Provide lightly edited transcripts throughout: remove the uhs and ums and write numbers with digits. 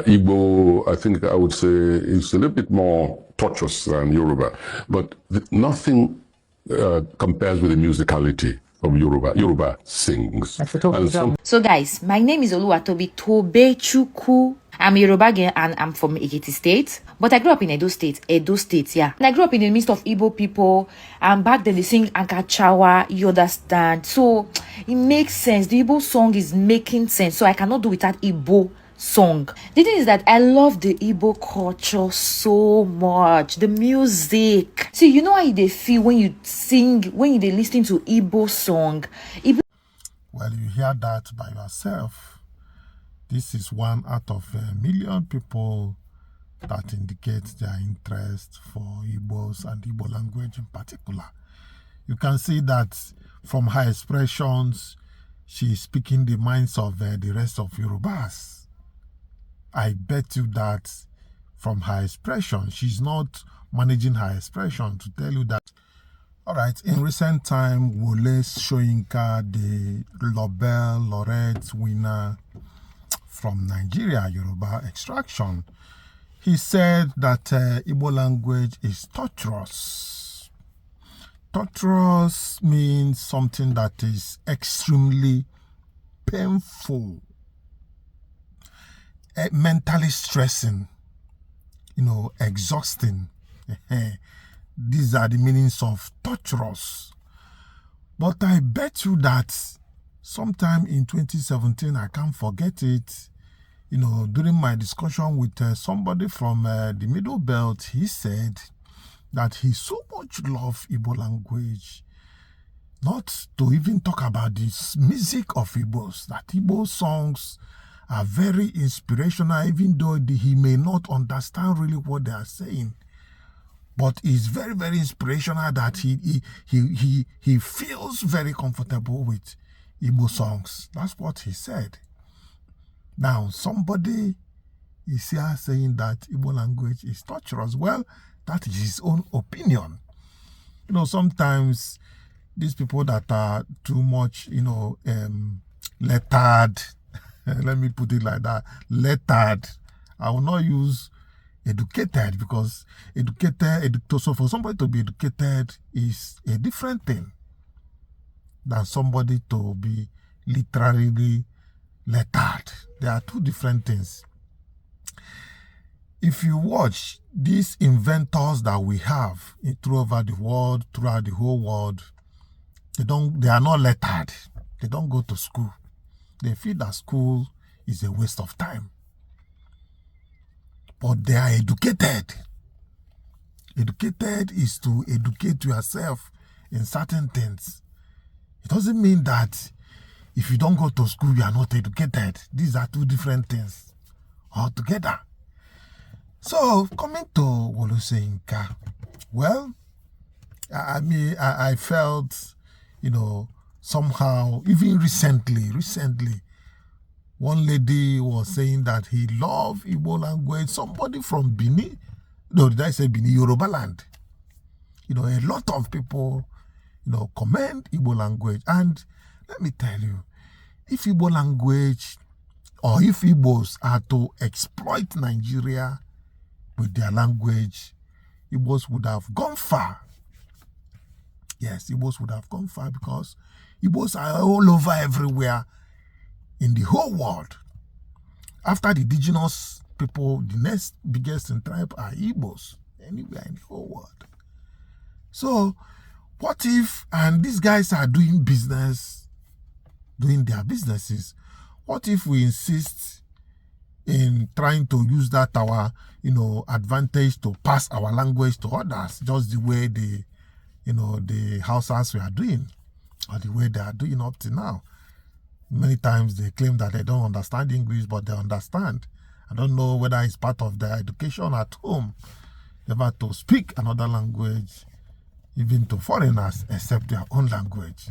Igbo, I think I would say, is a little bit more tortuous than Yoruba, but nothing compares with the musicality of Yoruba. Yoruba sings. So guys, my name is Oluwatobi Tobechukwu. I'm a Yoruba girl and I'm from Ekiti State. But I grew up in Edo State, yeah. And I grew up in the midst of Igbo people. And back then they sing Ankachawa, you understand. So it makes sense. The Igbo song is making sense. So I cannot do without Igbo song. The thing is that I love the Igbo culture so much. The music. See, you know how they feel when you sing, when they listen to Igbo song. Well, you hear that by yourself. This is one out of a million people that indicate their interest for Igbos and Igbo language in particular. You can see that from her expressions, she is speaking the minds of the rest of Yorubas. I bet you that from her expression, she's not managing her expression to tell you that. All right, in recent time, Wole Soyinka, the Nobel laureate winner from Nigeria, Yoruba extraction, he said that Igbo language is torturous. Torturous means something that is extremely painful, mentally stressing, exhausting. These are the meanings of torturous. But I bet you that sometime in 2017, I can't forget it, during my discussion with somebody from the Middle Belt, he said that he so much loves Igbo language, not to even talk about the music of Igbos, that Igbo songs are very inspirational, even though he may not understand really what they are saying. But it's very, very inspirational that he feels very comfortable with Igbo songs. That's what he said. Now, somebody is here saying that Igbo language is torturous. Well, that is his own opinion. Sometimes these people that are too much, lettered, let me put it like that, lettered. I will not use educated, because so for somebody to be educated is a different thing than somebody to be literally lettered. There are two different things. If you watch these inventors that we have throughout the whole world, they are not lettered. They don't go to school. They feel that school is a waste of time. But they are educated. Educated is to educate yourself in certain things. It doesn't mean that if you don't go to school, you are not educated. These are two different things altogether. So, coming to Wole Soyinka, well, I felt, somehow, even recently, one lady was saying that he loved Igbo language. Somebody from Benin, did I say Benin? Yoruba land. A lot of people, commend Igbo language. And let me tell you, if Igbo language, or if Igbos are to exploit Nigeria with their language, Igbos would have gone far. Yes, Igbos would have gone far, because Igbos are all over everywhere in the whole world. After the indigenous people, the next biggest in tribe are Igbos, anywhere in the whole world. So, what if, and these guys are doing their businesses, what if we insist in trying to use that our, advantage to pass our language to others, just the way the Hausas we are doing, or the way they are doing up to now? Many times they claim that they don't understand English, but they understand. I don't know whether it's part of their education at home, never to speak another language, even to foreigners, except their own language.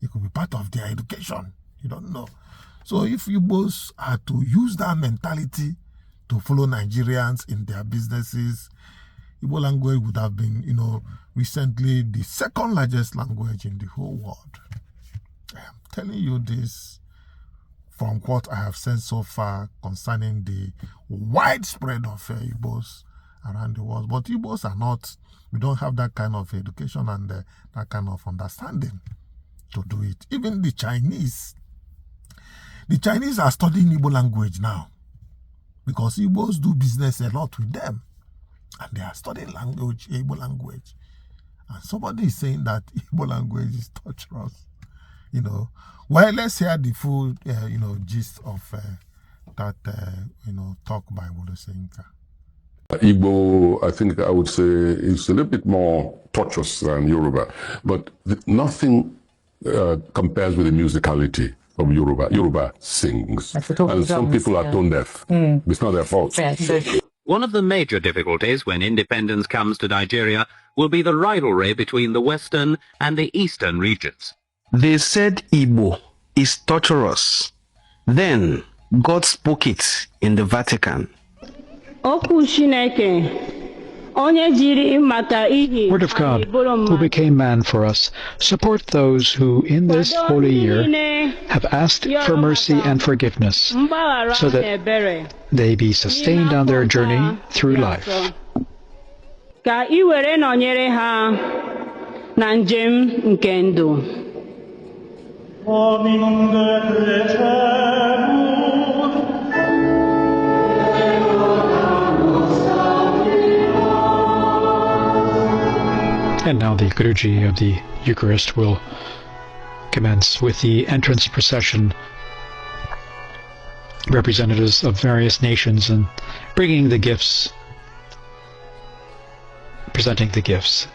It could be part of their education. You don't know. So if Igbos are to use that mentality to follow Nigerians in their businesses, Igbo language would have been, recently the second largest language in the whole world. I am telling you this from what I have said so far concerning the widespread of Igbos around the world. But Igbos are not, we don't have that kind of education and that kind of understanding to do it. Even the Chinese are studying Igbo language now because Igbos do business a lot with them. And they are studying Igbo language. And somebody is saying that Igbo language is torturous. Well, let's hear the full, gist of that, talk by Soyinka. Igbo, I think I would say, is a little bit more tortuous than Yoruba, but nothing compares with the musicality of Yoruba. Yoruba sings, and some people are tone deaf. It's not their fault. One of the major difficulties when independence comes to Nigeria will be the rivalry between the western and the eastern regions. They said Igbo is torturous. Then God spoke it in the Vatican. Word of God, who became man for us, support those who in this holy year have asked for mercy and forgiveness, so that they be sustained on their journey through life. And now the liturgy of the Eucharist will commence with the entrance procession, representatives of various nations and bringing the gifts, presenting the gifts.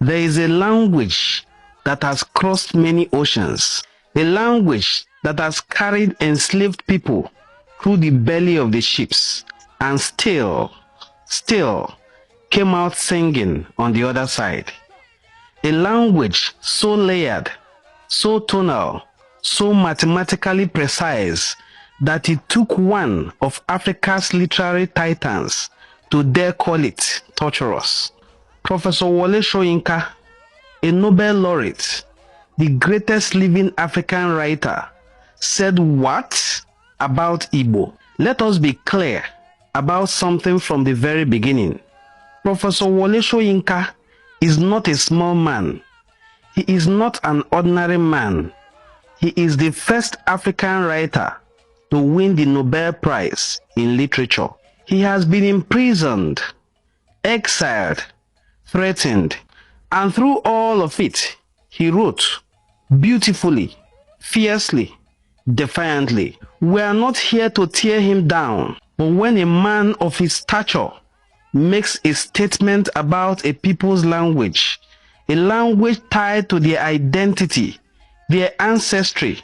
There is a language that has crossed many oceans, a language that has carried enslaved people through the belly of the ships, and still came out singing on the other side. A language so layered, so tonal, so mathematically precise that it took one of Africa's literary titans to dare call it torturous. Professor Wole Soyinka, a Nobel laureate, the greatest living African writer, said what about Igbo? Let us be clear about something from the very beginning. Professor Wole Soyinka is not a small man. He is not an ordinary man. He is the first African writer to win the Nobel Prize in Literature. He has been imprisoned, exiled, threatened, and through all of it, he wrote beautifully, fiercely, defiantly. We are not here to tear him down, but when a man of his stature makes a statement about a people's language, a language tied to their identity, their ancestry,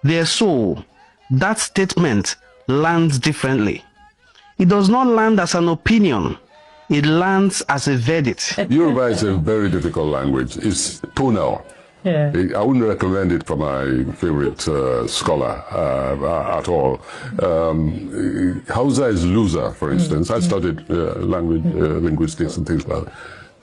their soul, that statement lands differently. It does not land as an opinion. It lands as a verdict. Yoruba is a very difficult language. It's tonal. Yeah. I wouldn't recommend it for my favorite scholar at all. Hausa is loser, for instance. I studied linguistics and things like that.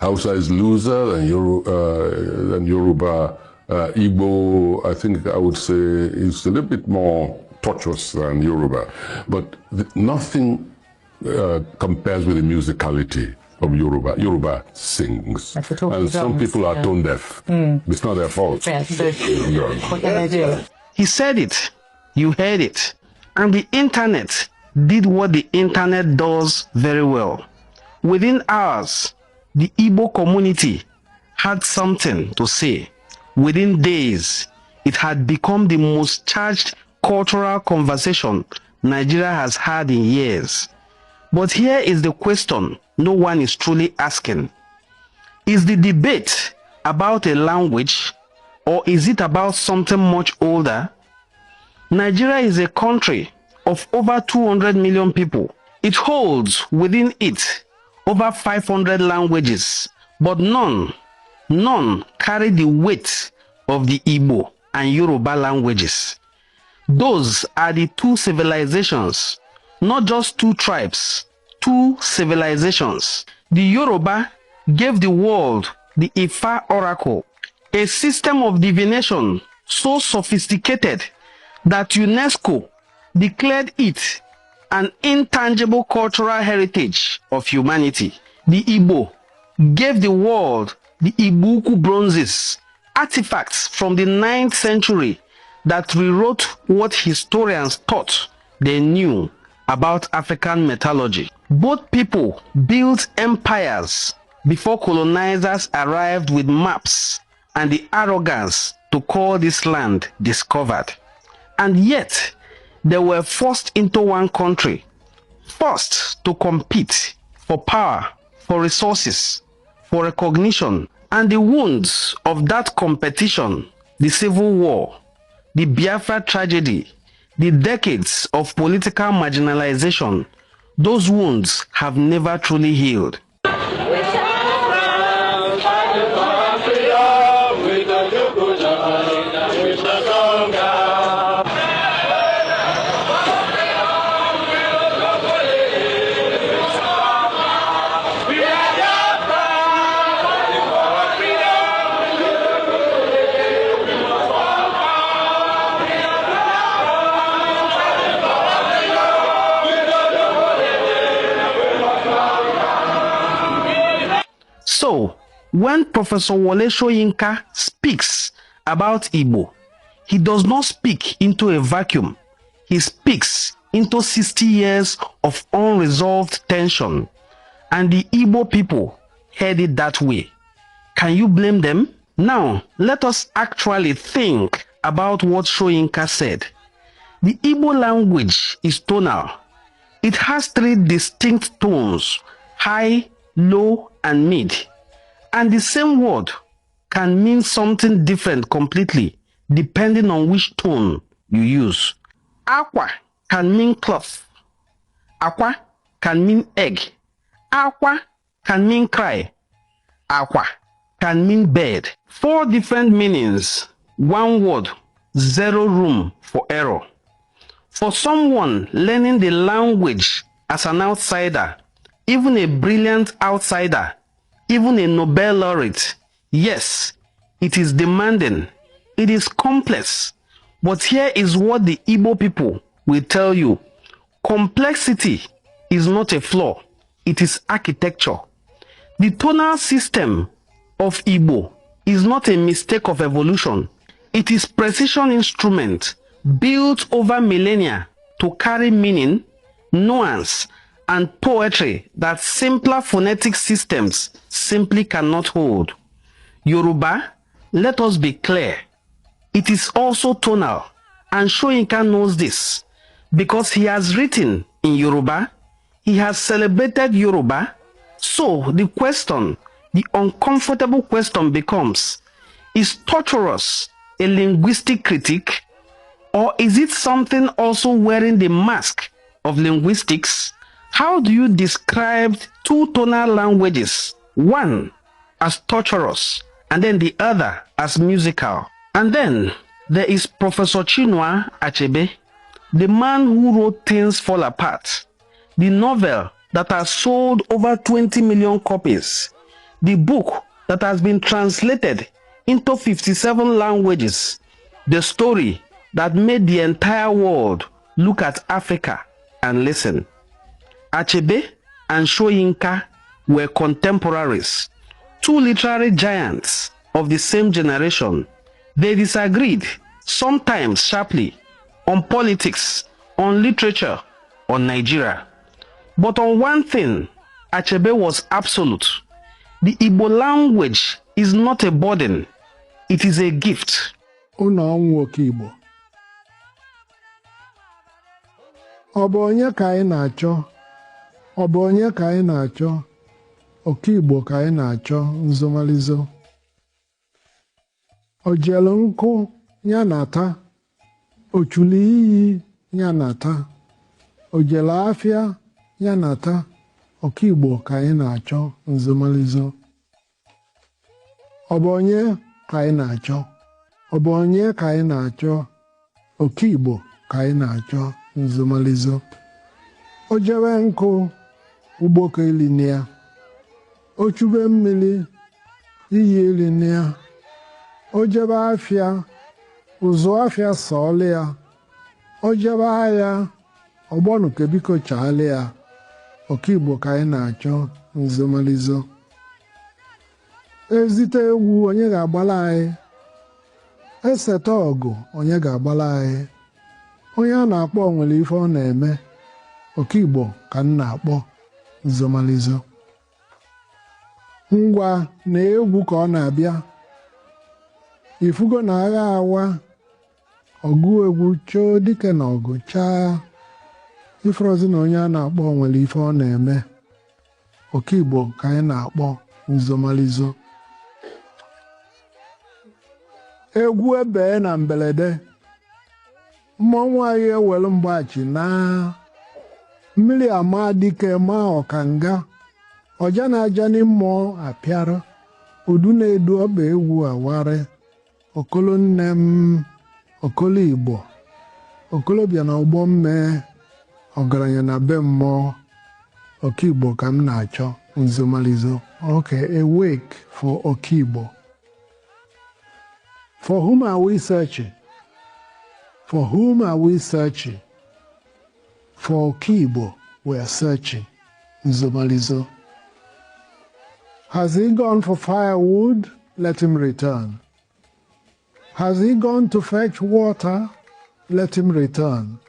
Hausa is loser than Yoruba. Igbo, I think I would say, is a little bit more tortuous than Yoruba. But nothing compares with the musicality of Yoruba. Yoruba sings, and some people are tone deaf. It's not their fault. What can they do? He said it, you heard it, and the internet did what the internet does very well. Within hours, the Igbo community had something to say. Within days, it had become the most charged cultural conversation Nigeria has had in years. But here is the question no one is truly asking. Is the debate about a language, or is it about something much older? Nigeria is a country of over 200 million people. It holds within it over 500 languages, but none carry the weight of the Igbo and Yoruba languages. Those are the two civilizations not just two tribes, two civilizations. The Yoruba gave the world the Ifa oracle, a system of divination so sophisticated that UNESCO declared it an intangible cultural heritage of humanity. The Igbo gave the world the Ibuku bronzes, artifacts from the 9th century that rewrote what historians thought they knew about African metallurgy. Both people built empires before colonizers arrived with maps and the arrogance to call this land discovered. And yet, they were forced into one country, forced to compete for power, for resources, for recognition. And the wounds of that competition, the Civil War, the Biafra tragedy, the decades of political marginalization, those wounds have never truly healed. So, when Professor Wole Soyinka speaks about Igbo, he does not speak into a vacuum. He speaks into 60 years of unresolved tension, and the Igbo people heard it that way. Can you blame them? Now, let us actually think about what Soyinka said. The Igbo language is tonal. It has 3 distinct tones: high, low, and mid. And the same word can mean something different completely depending on which tone you use. Aqua can mean cloth. Aqua can mean egg. Aqua can mean cry. Aqua can mean bed. 4 different meanings, 1 word, 0 room for error. For someone learning the language as an outsider, even a brilliant outsider, even a Nobel laureate, yes, it is demanding, it is complex. But here is what the Igbo people will tell you. Complexity is not a flaw, it is architecture. The tonal system of Igbo is not a mistake of evolution. It is precision instrument built over millennia to carry meaning, nuance, and poetry that simpler phonetic systems simply cannot hold. Yoruba, let us be clear, it is also tonal, and Soyinka knows this because he has written in Yoruba, he has celebrated Yoruba. So the question, the uncomfortable question becomes, is torturous a linguistic critique, or is it something also wearing the mask of linguistics? How do you describe 2 tonal languages, one as torturous and then the other as musical? And then there is Professor Chinua Achebe, the man who wrote Things Fall Apart, the novel that has sold over 20 million copies, the book that has been translated into 57 languages, the story that made the entire world look at Africa and listen. Achebe and Soyinka were contemporaries, 2 literary giants of the same generation. They disagreed, sometimes sharply, on politics, on literature, on Nigeria. But on one thing, Achebe was absolute. The Igbo language is not a burden, it is a gift. Igbo. Ọ bụ onye ka anyị na-achọ? Ọ bụ onye ka anyị na-achọ? Okigbo ka anyị na-achọ nzomalizo. O jelu nkụ ya na-ata, o chuli iyi ya na-ata, o jelu afịa ya na-ata, Okigbo ka anyị na-achọ nzomalizo. Ọ bụ onye ka anyị na-achọ? Ọ bụ onye ka anyị na-achọ? Okigbo ka anyị na-achọ nzomalizo. Ojebe nkụ ugboko elinia. Ochube mmiri iyi elinia. Ojebe afia ụzụ afia sọọlị ya. Ojebe ahịa ọgbọnụ kebiko chaali ya. Okigbo ka anyị na-achọ nzomalizo. Ezite egwu onye ga-agbala anyị. Eseta ọgụ onye ga-agbala anyị. Onye a na-akpọ nwere ife ọ na-eme. Okigbo ka m na-akpọ nzomalizo. Ngwa na egwu ka ọ na-abịa. Ifugo na agha awa. Ọgụ egwu choo dike na ọgụ chaa. Ifrozi na onye a na-akpọ nwere ife ọ na-eme. Okigbo ka anyị na-akpọ nzomalizo. Egwu ebe na mbelede. Mmọnwụ anyị ewelu mgbachi na mmiri ama dike ma ọkanga. Ọja na-aja n'mmụọ apịara. Udu na-edu ọba egwu aware. Okolo nne m, okolo Igbo. Okolo bịa na ụgbọ mme. Ọgaranya na be mmụọ. Okigbo ka m na-achọ nzomalizo. Okay, a wake for Okigbo. For whom are we searching? For whom are we searching? For Okigbo we are searching. Nzomalizo. Has he gone for firewood? Let him return. Has he gone to fetch water? Let him return.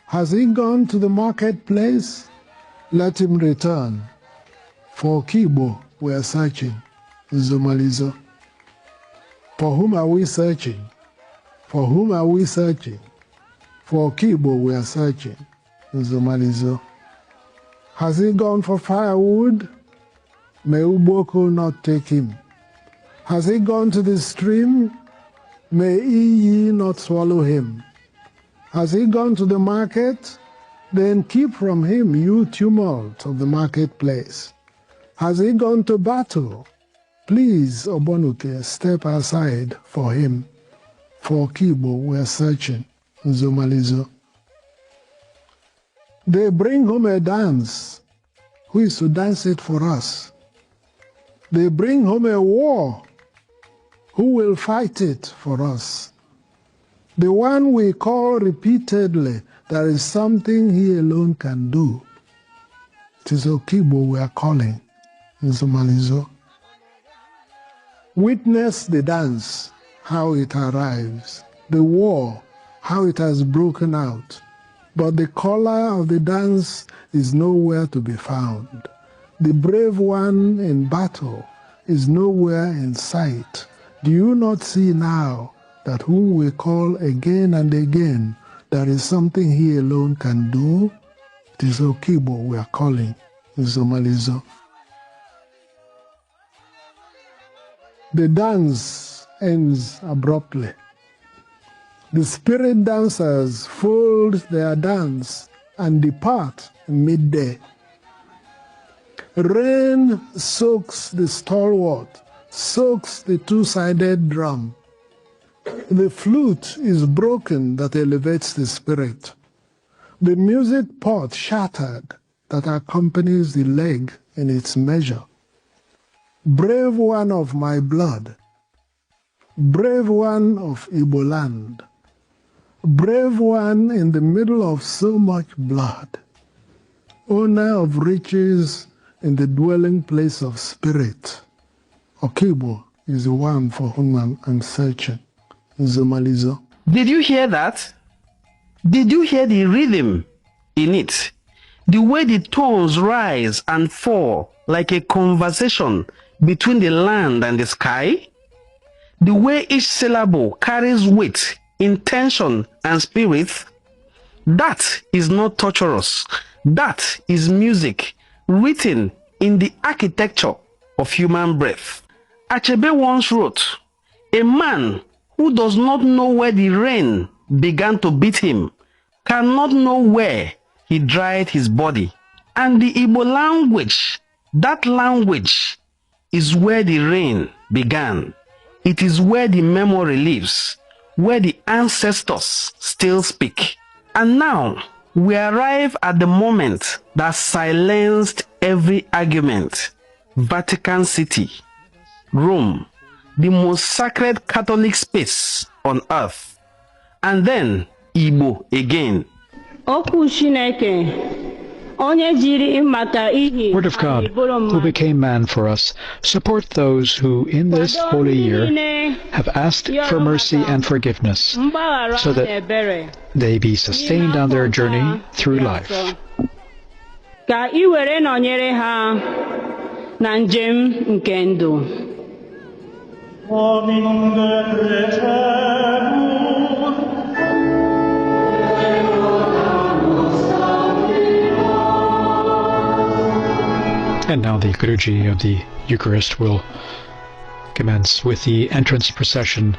Has he gone to the marketplace? Let him return. For Okigbo we are searching. Nzomalizo. For whom are we searching? For whom are we searching? For Okigbo we are searching. Nzomalizo. Has he gone for firewood? May Uboko not take him. Has he gone to the stream? May Iyi not swallow him. Has he gone to the market? Then keep from him, you tumult of the marketplace. Has he gone to battle? Please, Obonuke, step aside for him. For Okigbo we are searching. Nzomalizo. They bring home a dance. Who is to dance it for us? They bring home a war. Who will fight it for us? The one we call repeatedly, there is something he alone can do. It is Okigbo we are calling. Nzomalizo. Witness the dance, how it arrives. The war, how it has broken out. But the caller of the dance is nowhere to be found. The brave one in battle is nowhere in sight. Do you not see now that whom we call again and again, there is something he alone can do? It is Okigbo we are calling. Nzomalizo. The dance ends abruptly. The spirit dancers fold their dance and depart midday. Rain soaks the stalwart, soaks the two-sided drum. The flute is broken that elevates the spirit. The music pot shattered that accompanies the leg in its measure. Brave one of my blood, brave one of Igbo land, brave one in the middle of so much blood, owner of riches in the dwelling place of spirit. Okigbo is the one for whom I'm searching. Nzomalizo. Did you hear that? Did you hear the rhythm in it? The way the tones rise and fall like a conversation between the land and the sky? The way each syllable carries weight, intention, and spirit? That is not torturous. That is music written in the architecture of human breath. Achebe once wrote, "A man who does not know where the rain began to beat him cannot know where he dried his body." And the Igbo language, that language is where the rain began. It is where the memory lives, where the ancestors still speak. And now, we arrive at the moment that silenced every argument. Vatican City, Rome, the most sacred Catholic space on earth, and then Igbo again. Word of God, who became man for us, support those who in this holy year have asked for mercy and forgiveness, so that they be sustained on their journey through life. And now the liturgy of the Eucharist will commence with the entrance procession,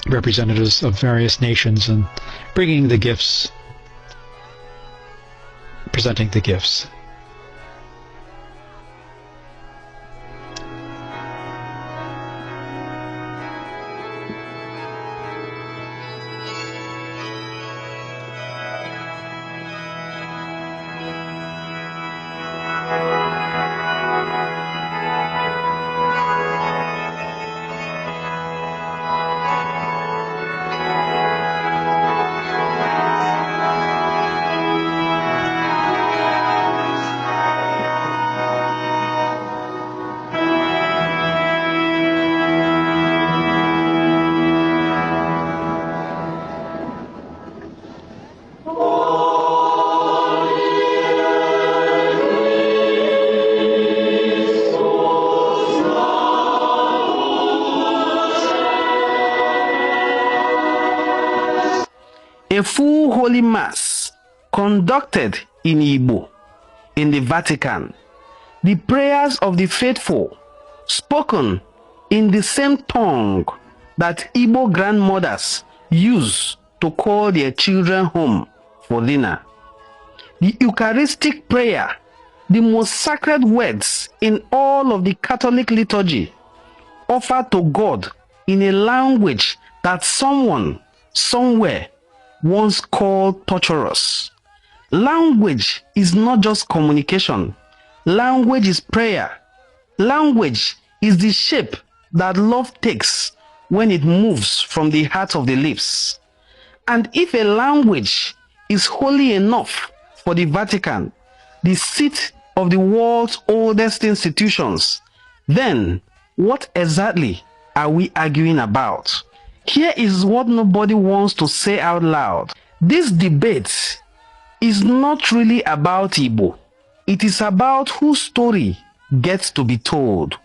representatives of various nations and bringing the gifts, presenting the gifts. A full Holy Mass conducted in Igbo in the Vatican. The prayers of the faithful spoken in the same tongue that Igbo grandmothers use to call their children home for dinner. The Eucharistic prayer, the most sacred words in all of the Catholic liturgy, offered to God in a language that someone, somewhere, once called torturous. Language is not just communication. Language is prayer. Language is the shape that love takes when it moves from the heart of the lips. And if a language is holy enough for the Vatican, the seat of the world's oldest institutions, then what exactly are we arguing about? Here is what nobody wants to say out loud. This debate is not really about Igbo. It is about whose story gets to be told.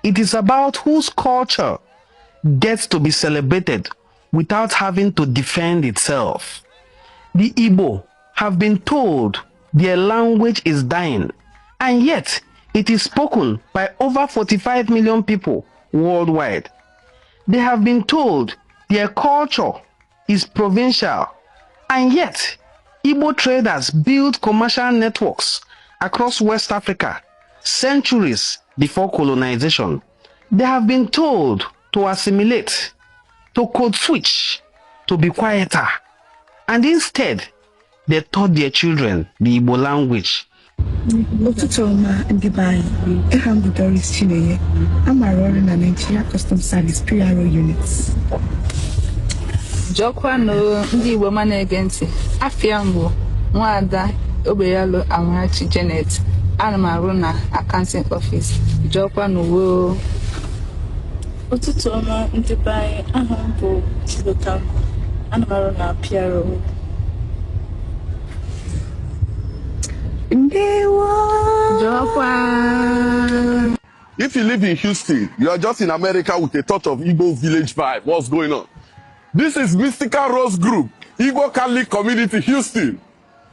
It is about whose culture gets to be celebrated without having to defend itself. The Igbo have been told their language is dying, and yet it is spoken by over 45 million people worldwide. They have been told their culture is provincial, and yet Igbo traders built commercial networks across West Africa centuries before colonization. They have been told to assimilate, to code switch, to be quieter, and instead they taught their children the Igbo language. Customs Service PRO units. Jokwano ndị Igbo ma na-ege ntị, afia mbụ Nwada Obeyalo Amarachi Janet, ana m arụ na accounting office. Jokwano wo ụtụtụ ọma ndị be anyị, aha m bụ Chiloka, ana m arụ na PRO. If you live in Houston, you are just in America with a touch of Igbo village vibe. What's going on? This is Mystical Rose Group, Igbo Catholic Community, Houston.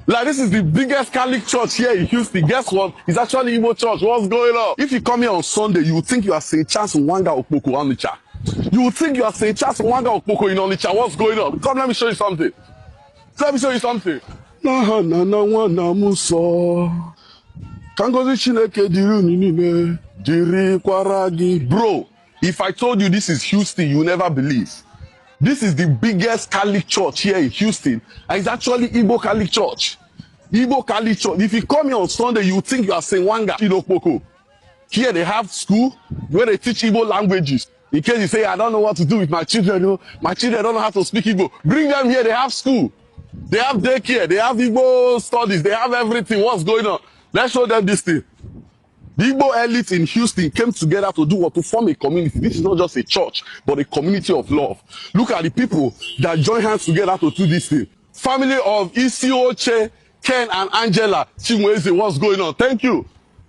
Like, this is the biggest Catholic church here in Houston. Guess what? It's actually Igbo church. What's going on? If you come here on Sunday, you would think you are St. Charles Nwanga Okpoko Onitsha. You would think you are St. Charles Nwanga Okpoko in Onitsha. What's going on? Come, let me show you something. Let me show you something. Bro, if I told you this is Houston, you never believe. This is the biggest Catholic church here in Houston, and it's actually Igbo Catholic Church. Igbo Catholic Church. If you come here on Sunday, you think you are saying Wanga Inokpoko. Here they have school where they teach Igbo languages. In case you say, I don't know what to do with my children, you know, my children don't know how to speak Igbo. Bring them here, they have school. They have daycare, they have Igbo studies, they have everything. What's going on? Let's show them this thing. The Igbo elite in Houston came together to do what? To form a community. This is not just a church, but a community of love. Look at the people that join hands together to do this thing. Family of Isioche, Ken and Angela Chimweze, what's going on? Thank you.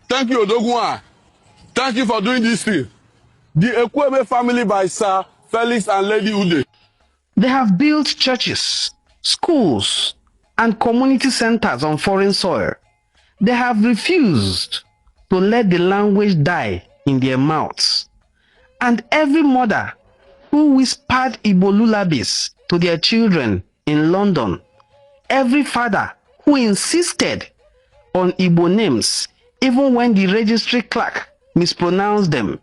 Thank you, Odogwa. Thank you for doing this thing. The Ekweme family by Sir Felix and Lady Ude. They have built churches, schools, and community centers on foreign soil. They have refused to let the language die in their mouths. And every mother who whispered Igbo lullabies to their children in London, every father who insisted on Igbo names even when the registry clerk mispronounced them,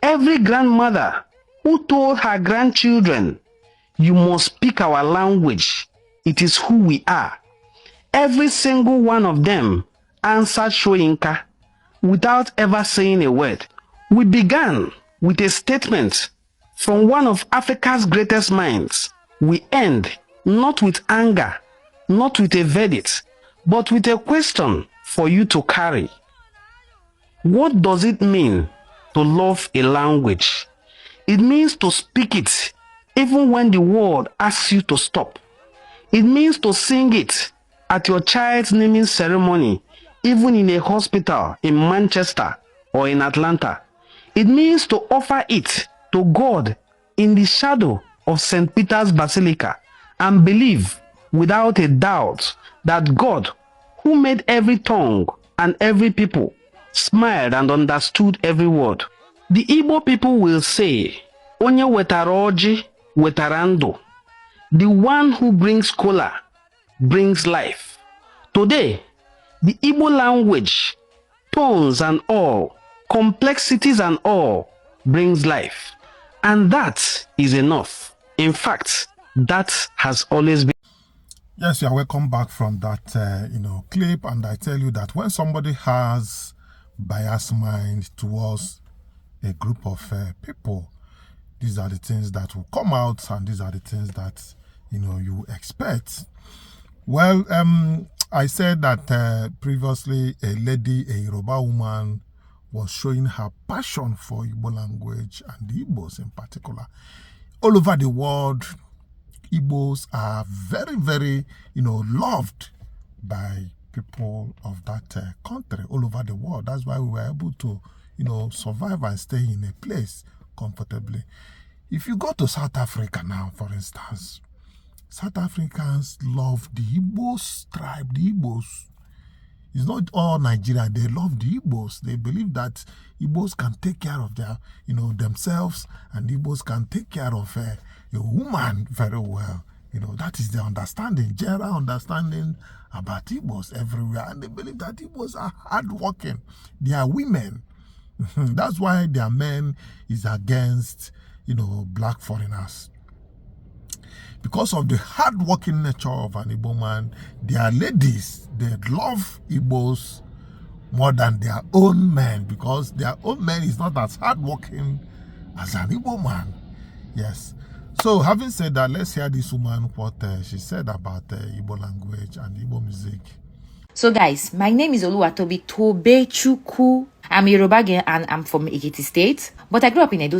every grandmother who told her grandchildren, you must speak our language, it is who we are. Every single one of them answered Soyinka without ever saying a word. We began with a statement from one of Africa's greatest minds. We end not with anger, not with a verdict, but with a question for you to carry. What does it mean to love a language? It means to speak it even when the world asks you to stop. It means to sing it at your child's naming ceremony, even in a hospital in Manchester or in Atlanta. It means to offer it to God in the shadow of St. Peter's Basilica and believe without a doubt that God, who made every tongue and every people, smiled and understood every word. The Igbo people will say, Onye wetara oji, wetara ndụ. The one who brings kola brings life. Today, the Igbo language, tones and all, complexities and all, brings life. And that is enough. In fact, that has always been. Yes, you are welcome back from that clip, and I tell you that when somebody has biased mind towards a group of people, these are the things that will come out, and these are the things that you expect. Well, I said that previously a lady, a Yoruba woman, was showing her passion for Igbo language and the Igbos in particular. All over the world, Igbos are very, very, loved by people of that country all over the world. That's why we were able to, survive and stay in a place comfortably. If you go to South Africa now, for instance, South Africans love the Igbos tribe, the Igbos. It's not all Nigeria. They love the Igbos. They believe that Igbos can take care of their, themselves, and Igbos can take care of a woman very well. That is their understanding, general understanding about Igbos everywhere. And they believe that Igbos are hardworking. They are women. That's why their men is against, black foreigners. Because of the hardworking nature of an Igbo man, their ladies, they love Igbos more than their own men, because their own men is not as hardworking as an Igbo man. Yes. So, having said that, let's hear this woman, what she said about Igbo language and Igbo music. So guys, my name is Oluwatobi Tobechukwu. I'm Yoruba girl and I'm from Ekiti State. But I grew up in Edo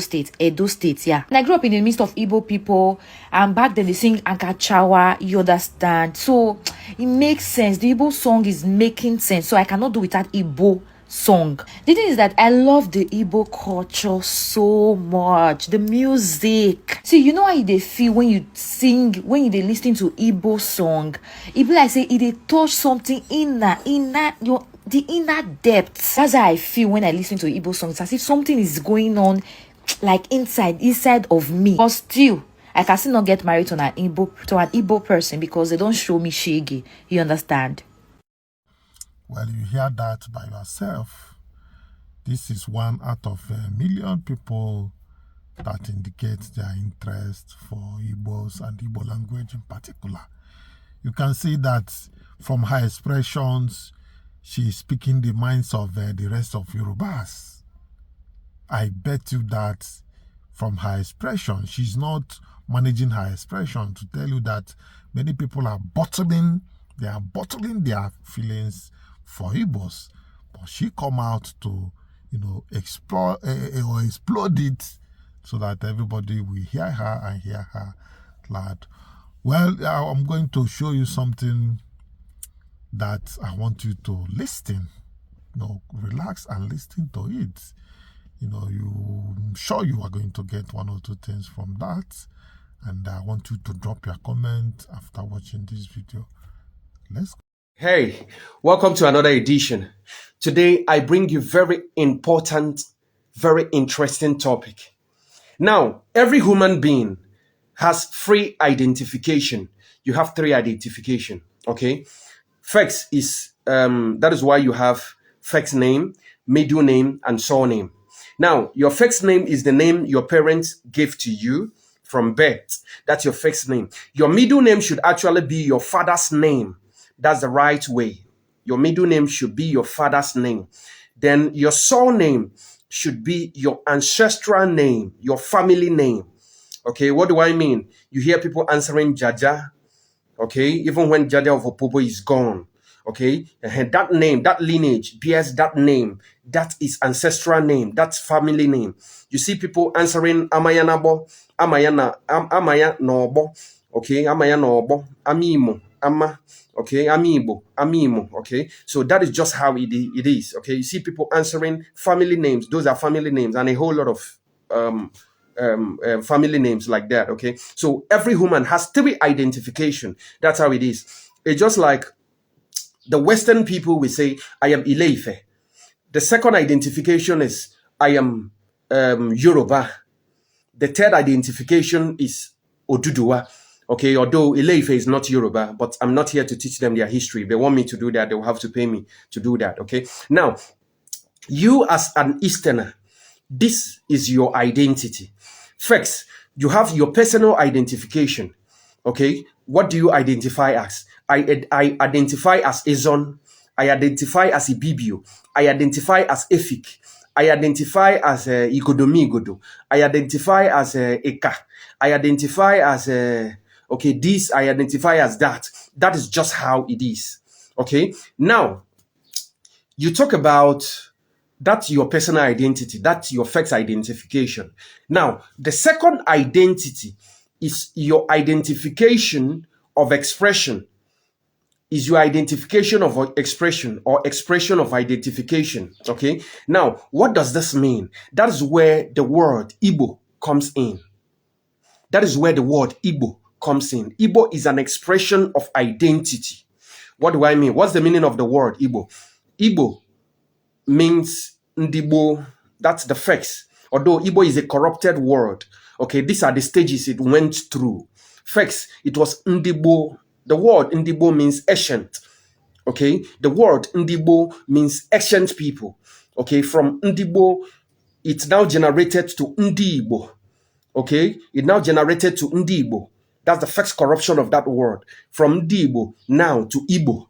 State, yeah. And I grew up in the midst of Igbo people. And back then they sing Ankachawa, you understand. So it makes sense. The Igbo song is making sense. So I cannot do without Igbo song. The thing is that I love the Igbo culture so much. The music. See, you know how they feel when you sing, when you listen to Igbo song. It be like say it touch something the inner depth. That's how I feel when I listen to Igbo songs. As if something is going on like inside of me. But still, I can still not get married to an Igbo person because they don't show me shege. You understand? Well, you hear that by yourself. This is one out of a million people that indicates their interest for Igbos and Igbo language in particular. You can see that from her expressions, she is speaking the minds of the rest of Yorubas. I bet you that from her expression, she's not managing her expression to tell you that many people are bottling their feelings for Igbos. But she come out to, explore or explode it so that everybody will hear her and hear her loud. Well, I'm going to show you something that I want you to listen. Relax and listen to it. I'm sure you are going to get one or two things from that. And I want you to drop your comment after watching this video. Let's go. Hey, welcome to another edition. Today, I bring you very important, very interesting topic. Now, every human being has three identification. You have three identification, okay? First is, that is why you have first name, middle name, and surname. Now, your first name is the name your parents gave to you from birth. That's your first name. Your middle name should actually be your father's name. That's the right way. Your middle name should be your father's name. Then your surname should be your ancestral name, your family name. Okay, what do I mean? You hear people answering Jaja, okay, even when Jaja of Opobo is gone. Okay, and that name, that lineage bears that name. That is ancestral name. That's family name. You see people answering Amayanabo, Amaya Nobo, okay, Amaya Nobo, Amimo, Ama, okay, Amibo, Amimo, okay. So that is just how it is. Okay, you see people answering family names. Those are family names, and a whole lot of family names like that. Okay, so every human has three identification. That's how it is. It's just like the Western people will say, I am Ileife. The second identification is, I am Yoruba. The third identification is Oduduwa. Okay, although Ileife is not Yoruba, but I'm not here to teach them their history. If they want me to do that, they will have to pay me to do that. Okay, now, you as an Easterner, this is your identity. First, you have your personal identification. Okay, what do you identify as? I identify as Ezon. I identify as Ibibio. I identify as Efik. I identify as Igodomigodo. I identify as Eka. I identify as okay, this. I identify as that. That is just how it is. Okay, now you talk about that's your personal identity. That's your first identification. Now, the second identity is your identification of expression. Is your identification of expression or expression of identification. Okay. Now, what does this mean? That is where the word Igbo comes in. That is where the word Igbo comes in. Igbo is an expression of identity. What do I mean? What's the meaning of the word Igbo? Igbo means Ndibo. That's the first. Although Igbo is a corrupted word. Okay, these are the stages it went through. First, it was Ndibo. The word Ndibo means ancient. Okay, the word Ndibo means ancient people. Okay, from Ndibo, it's now generated to Ndibo. Okay, it now generated to Ndibo. That's the first corruption of that word. From Ndibo now to Igbo.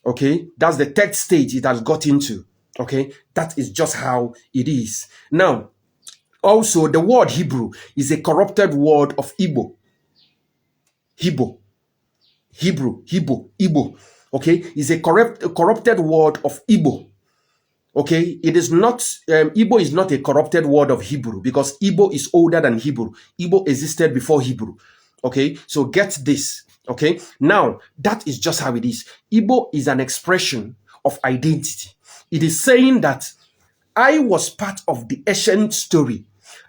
Okay, that's the third stage it has got into. Okay, that is just how it is. Now, also the word Hebrew is a corrupted word of Igbo. Igbo. Okay, is a corrupted word of Igbo. Okay, it is not, Igbo is not a corrupted word of Hebrew because Igbo is older than Hebrew. Igbo existed before Hebrew. Okay, so get this. Okay, now that is just how it is. Igbo is an expression of identity. It is saying that I was part of the ancient story.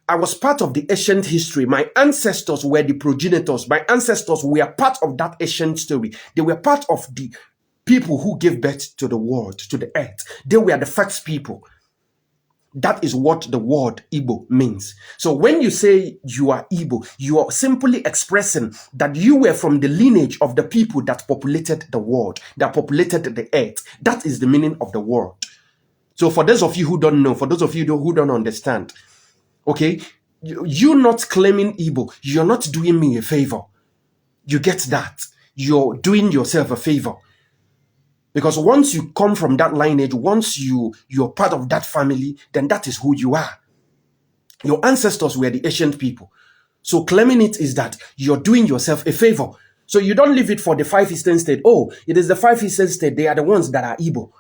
I was part of the ancient history. My ancestors were the progenitors. My ancestors were part of that ancient story. They were part of the people who gave birth to the world, to the earth. They were the first people. That is what the word Igbo means. So when you say you are Igbo, you are simply expressing that you were from the lineage of the people that populated the world, that populated the earth. That is the meaning of the word. So for those of you who don't know, for those of you who don't understand, okay, You not claiming Igbo, you're not doing me a favor. You get that? You're doing yourself a favor. Because once you come from that lineage, once you're part of that family, then that is who you are. Your ancestors were the ancient people. So claiming it is that you're doing yourself a favor. So you don't leave it for the 5 Eastern states. Oh, it is the 5 Eastern states. They are the ones that are Igbo.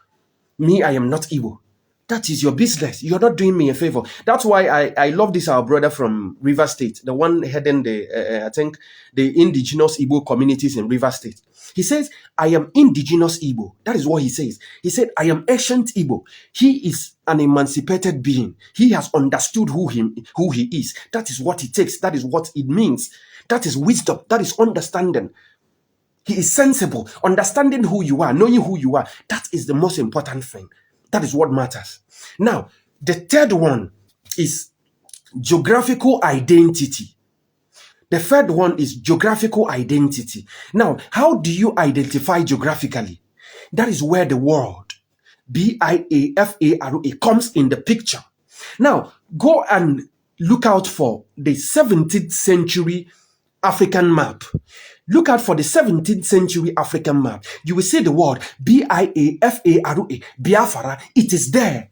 Me, I am not Igbo. That is your business. You're not doing me a favor. That's why I love this, our brother from River State, the one heading the, I think, the indigenous Igbo communities in River State. He says, I am indigenous Igbo. That is what he says. He said, I am ancient Igbo. He is an emancipated being. He has understood who he is. That is what it takes. That is what it means. That is wisdom. That is understanding. He is sensible. Understanding who you are, knowing who you are. That is the most important thing. That is what matters. Now, the third one is geographical identity. The third one is geographical identity. Now, how do you identify geographically? That is where the word Biafra comes in the picture. Now, go and look out for the 17th century African map. Look out for the 17th century African map. You will see the word Biafra, Biafra. It is there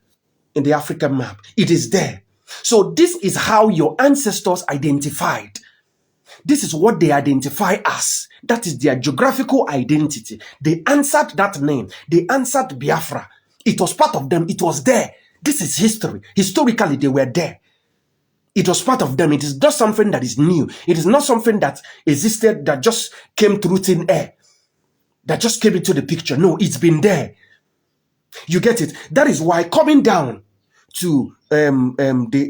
in the African map. It is there. So this is how your ancestors identified. This is what they identify as. That is their geographical identity. They answered that name. They answered Biafra. It was part of them. It was there. This is history. Historically, they were there. It was part of them. It is not something that is new. It is not something that existed that just came through thin air, that just came into the picture. No, it's been there. You get it? That is why coming down to the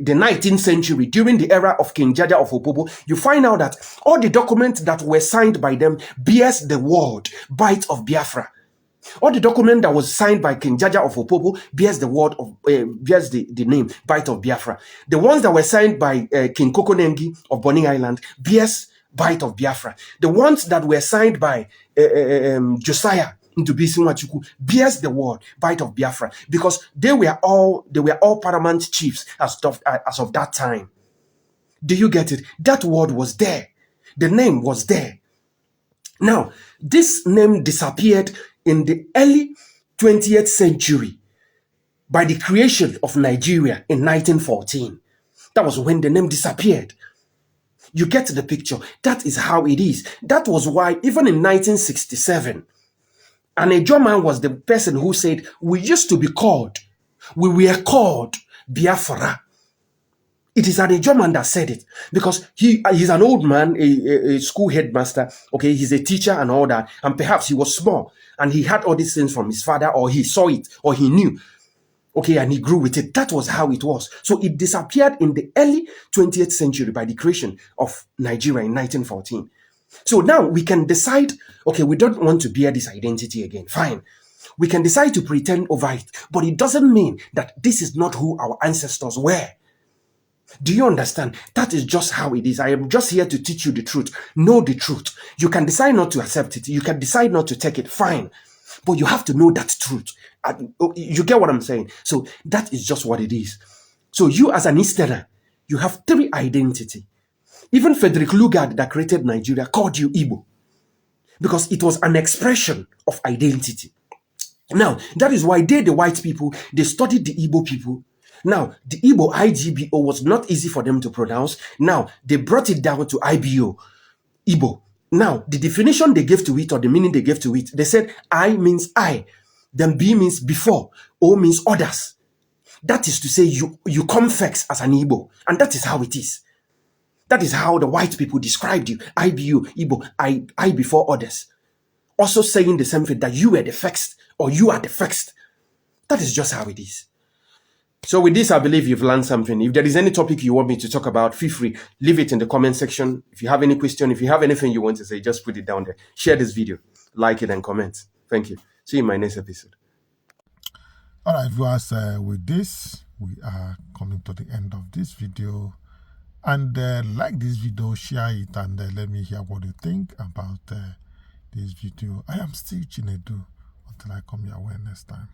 19th century, during the era of King Jaja of Opobo, you find out that all the documents that were signed by them bears the word Bight of Biafra. All the document that was signed by King Jaja of Opobo bears the word of bears the name Bight of Biafra. The ones that were signed by King Kokonengi of Bonny Island bears Bight of Biafra. The ones that were signed by Josiah Ndubisi Nwachukwu bears the word Bight of Biafra, because they were all paramount chiefs as of that time. Do you get it? That word was there. The name was there. Now, this name disappeared in the early 20th century by the creation of Nigeria in 1914. That was when the name disappeared. You get the picture. That is how it is. That was why even in 1967, an Ejo man was the person who said, we used to be called, we were called Biafra. It is an Ejo man that said it, because he's an old man, a school headmaster. Okay, he's a teacher and all that, and perhaps he was small and he had all these things from his father, or he saw it, or he knew. Okay, and he grew with it. That was how it was. So it disappeared in the early 20th century by the creation of Nigeria in 1914. So now we can decide, okay, we don't want to bear this identity again. Fine. We can decide to pretend over it, but it doesn't mean that this is not who our ancestors were. Do you understand? That is just how it is. I am just here to teach you the truth. Know the truth. You can decide not to accept it. You can decide not to take it. Fine. But you have to know that truth. You get what I'm saying? So that is just what it is. So you as an Easterner, you have 3 identity. Even Frederick Lugard that created Nigeria called you Igbo, because it was an expression of identity. Now, that is why the white people, they studied the Igbo people. Now, the Igbo IGBO was not easy for them to pronounce. Now, they brought it down to IBO, Igbo. Now, the definition they gave to it, or the meaning they gave to it, they said I means I, then B means before, O means others. That is to say you come first as an Igbo, and that is how it is. That is how the white people described you. IBO, Igbo, I before others. Also saying the same thing, that you were the first, or you are the first. That is just how it is. So with this, I believe you've learned something. If there is any topic you want me to talk about, feel free, leave it in the comment section. If you have any question, if you have anything you want to say, just put it down there. Share this video, like it, and comment. Thank you. See you in my next episode. All right, viewers, with this, we are coming to the end of this video. And like this video, share it, and let me hear what you think about this video. I am still Chinedu until I come your way next time.